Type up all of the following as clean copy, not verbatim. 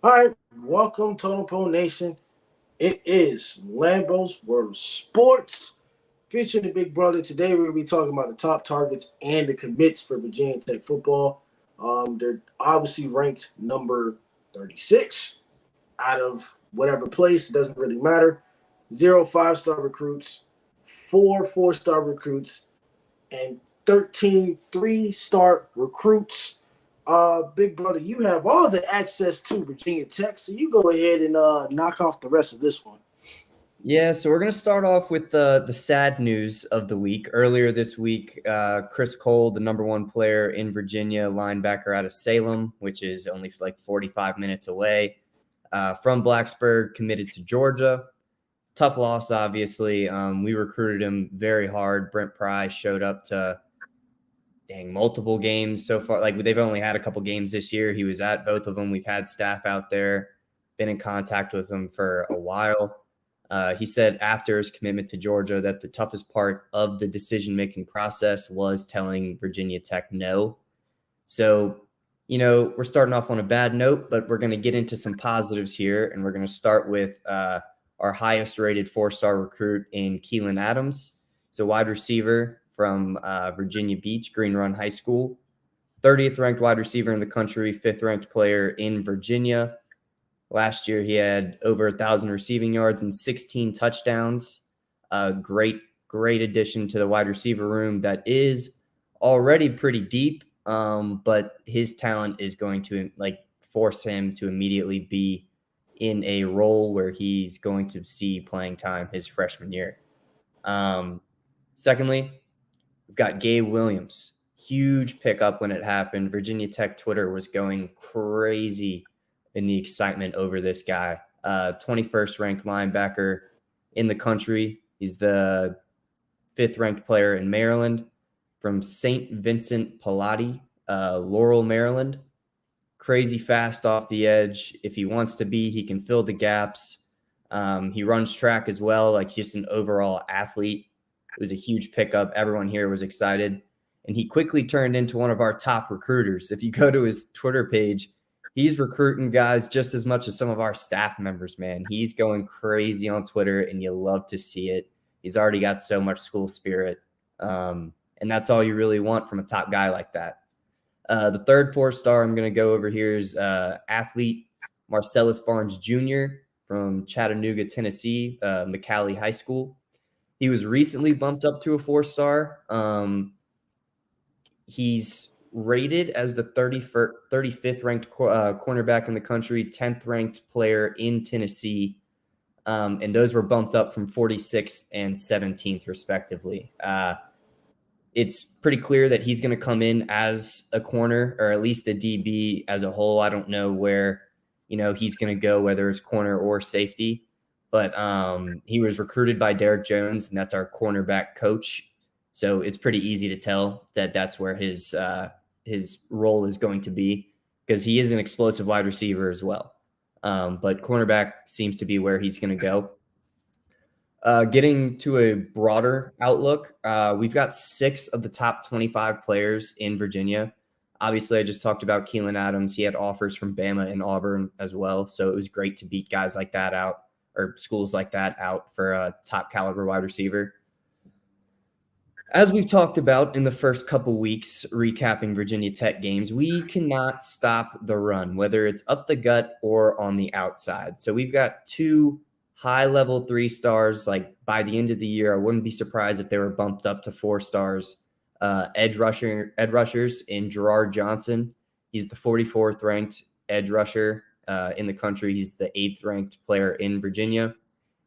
All right, welcome Totem Nation. It is Lambo's World of Sports featuring the big brother. Today we're going to be talking about the top targets and the commits for Virginia Tech football. They're obviously ranked number 36 out of whatever place. It doesn't really matter. 0 5-star recruits, 4 4-star recruits, and 13 3-star recruits. Big brother, you have all the access to Virginia Tech, so you go ahead and knock off the rest of this one. Yeah, so we're going to start off with the sad news of the week. Earlier this week, Chris Cole, the number one player in Virginia, linebacker out of Salem, which is only like 45 minutes away, from Blacksburg, committed to Georgia. Tough loss, obviously. We recruited him very hard. Brent Pry showed up to multiple games so far. Like, they've only had a couple games this year. He was at both of them. We've had staff out there, been in contact with him for a while. He said after his commitment to Georgia that the toughest part of the decision-making process was telling Virginia Tech no. So, we're starting off on a bad note, but we're going to get into some positives here, and we're going to start with our highest-rated 4-star recruit in Keelan Adams. He's a wide receiver from Virginia Beach, Green Run High School. 30th ranked wide receiver in the country, 5th ranked player in Virginia. Last year, he had over 1,000 receiving yards and 16 touchdowns. Great addition to the wide receiver room that is already pretty deep, but his talent is going to force him to immediately be in a role where he's going to see playing time his freshman year. Secondly, we've got Gabe Williams. Huge pickup when it happened. Virginia Tech Twitter was going crazy in the excitement over this guy. 21st ranked linebacker in the country. He's the 5th ranked player in Maryland from St. Vincent Pallotti, Laurel, Maryland. Crazy fast off the edge. If he wants to be, he can fill the gaps. He runs track as well, like just an overall athlete. It was a huge pickup. Everyone here was excited. And he quickly turned into one of our top recruiters. If you go to his Twitter page, he's recruiting guys just as much as some of our staff members, man. He's going crazy on Twitter, and you love to see it. He's already got so much school spirit. And that's all you really want from a top guy like that. The third 4-star I'm going to go over here is athlete Marcellus Barnes Jr. from Chattanooga, Tennessee, McCallie High School. He was recently bumped up to a 4-star. He's rated as the 35th ranked cornerback in the country, 10th ranked player in Tennessee. And those were bumped up from 46th and 17th, respectively. It's pretty clear that he's going to come in as a corner, or at least a DB as a whole. I don't know where, he's going to go, whether it's corner or safety. But he was recruited by Derek Jones, and that's our cornerback coach. So it's pretty easy to tell that that's where his role is going to be, because he is an explosive wide receiver as well. But cornerback seems to be where he's going to go. Getting to a broader outlook, we've got 6 of the top 25 players in Virginia. Obviously, I just talked about Keelan Adams. He had offers from Bama and Auburn as well. So it was great to beat guys like that out, or schools like that out, for a top caliber wide receiver. As we've talked about in the first couple weeks, recapping Virginia Tech games, we cannot stop the run, whether it's up the gut or on the outside. So we've got 2 high-level 3-stars. Like, by the end of the year, I wouldn't be surprised if they were bumped up to 4 stars. Edge rushers in Gerard Johnson. He's the 44th ranked edge rusher in the country. He's the 8th ranked player in Virginia.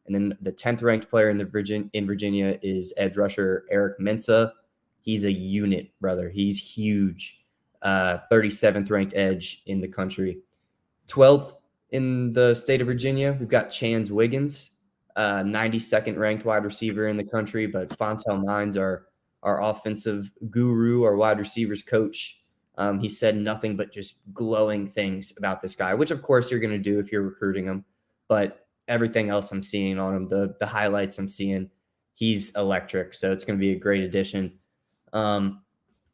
And then the 10th ranked player in Virginia is edge rusher Eric Mensah. He's a unit, brother. He's huge. 37th ranked edge in the country. 12th in the state of Virginia, we've got Chance Wiggins, 92nd ranked wide receiver in the country. But Fontel Mines, our offensive guru, our wide receivers coach, he said nothing but just glowing things about this guy, which of course you're going to do if you're recruiting him. But everything else I'm seeing on him, the highlights I'm seeing, he's electric. So it's going to be a great addition. And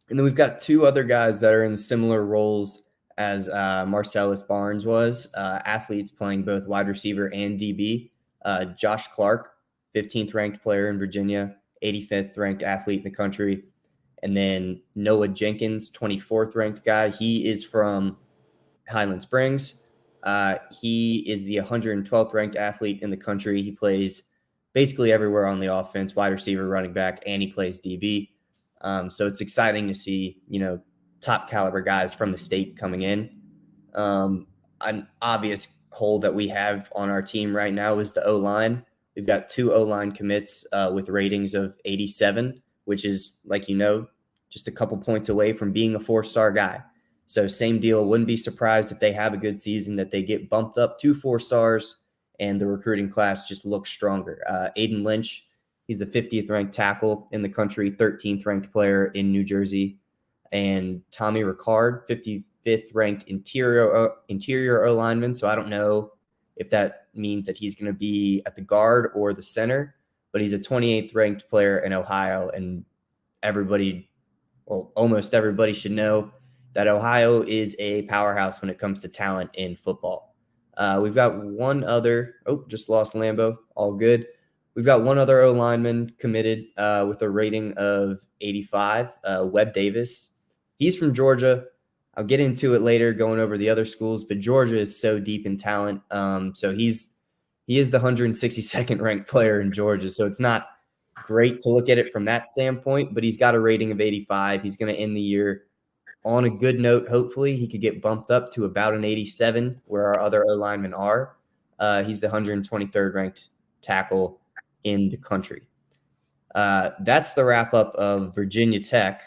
then we've got 2 other guys that are in similar roles as Marcellus Barnes was. Athletes playing both wide receiver and DB. Josh Clark, 15th ranked player in Virginia, 85th ranked athlete in the country. And then Noah Jenkins, 24th ranked guy. He is from Highland Springs. He is the 112th ranked athlete in the country. He plays basically everywhere on the offense, wide receiver, running back, and he plays DB. So it's exciting to see, top caliber guys from the state coming in. An obvious hole that we have on our team right now is the O-line. We've got 2 O-line commits with ratings of 87, which is, just a couple points away from being a 4-star guy. So same deal. Wouldn't be surprised if they have a good season that they get bumped up to 4 stars and the recruiting class just looks stronger. Aiden Lynch, he's the 50th ranked tackle in the country, 13th ranked player in New Jersey. And Tommy Ricard, 55th ranked interior O-lineman. So I don't know if that means that he's going to be at the guard or the center, but he's a 28th ranked player in Ohio. And almost everybody should know that Ohio is a powerhouse when it comes to talent in football. We've got one other, just lost Lambo, all good. We've got one other O-lineman committed with a rating of 85, Webb Davis. He's from Georgia. I'll get into it later going over the other schools, but Georgia is so deep in talent. So he is the 162nd ranked player in Georgia. So it's not great to look at it from that standpoint, but he's got a rating of 85. He's going to end the year on a good note. Hopefully he could get bumped up to about an 87 where our other O-linemen are. He's the 123rd ranked tackle in the country. That's the wrap up of Virginia Tech.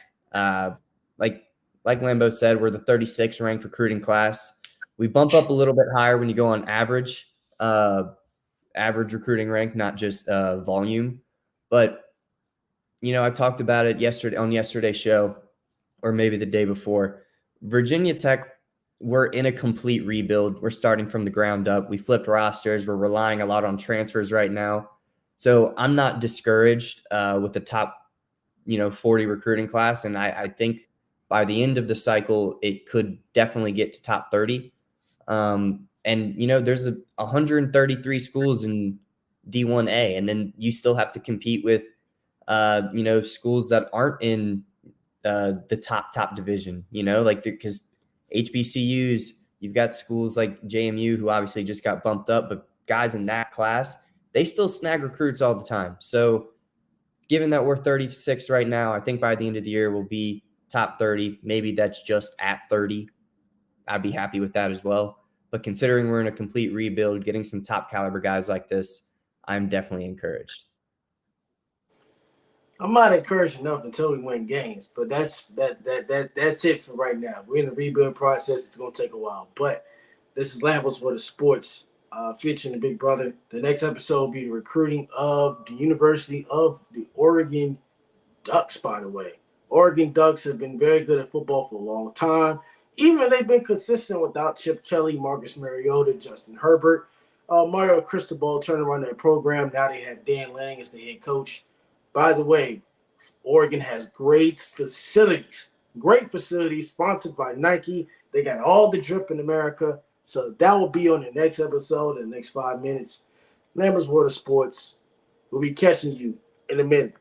Like Lambo said, we're the 36th ranked recruiting class. We bump up a little bit higher when you go on average recruiting rank, not just volume. But, I talked about it on yesterday's show, or maybe the day before. Virginia Tech, we're in a complete rebuild. We're starting from the ground up. We flipped rosters. We're relying a lot on transfers right now. So I'm not discouraged with the top, 40 recruiting class. And I think by the end of the cycle, it could definitely get to top 30. And there's 133 schools in D1A, and then you still have to compete with, schools that aren't in the top division, because HBCUs, you've got schools like JMU who obviously just got bumped up, but guys in that class, they still snag recruits all the time. So given that we're 36 right now, I think by the end of the year, we'll be top 30. Maybe that's just at 30. I'd be happy with that as well. But considering we're in a complete rebuild, getting some top caliber guys like this, I'm definitely encouraged. I'm not encouraged enough until we win games, but that's it for right now. We're in the rebuild process. It's going to take a while. But this is LAMBO'S World of Sports, featuring the big brother. The next episode will be the recruiting of the University of the Oregon Ducks, by the way. Oregon Ducks have been very good at football for a long time. Even if they've been consistent without Chip Kelly, Marcus Mariota, Justin Herbert. Mario Cristobal turned around their program. Now they have Dan Lanning as the head coach. By the way, Oregon has great facilities, sponsored by Nike. They got all the drip in America. So that will be on the next episode in the next 5 minutes. LAMBO'S World of Sports. We'll be catching you in a minute.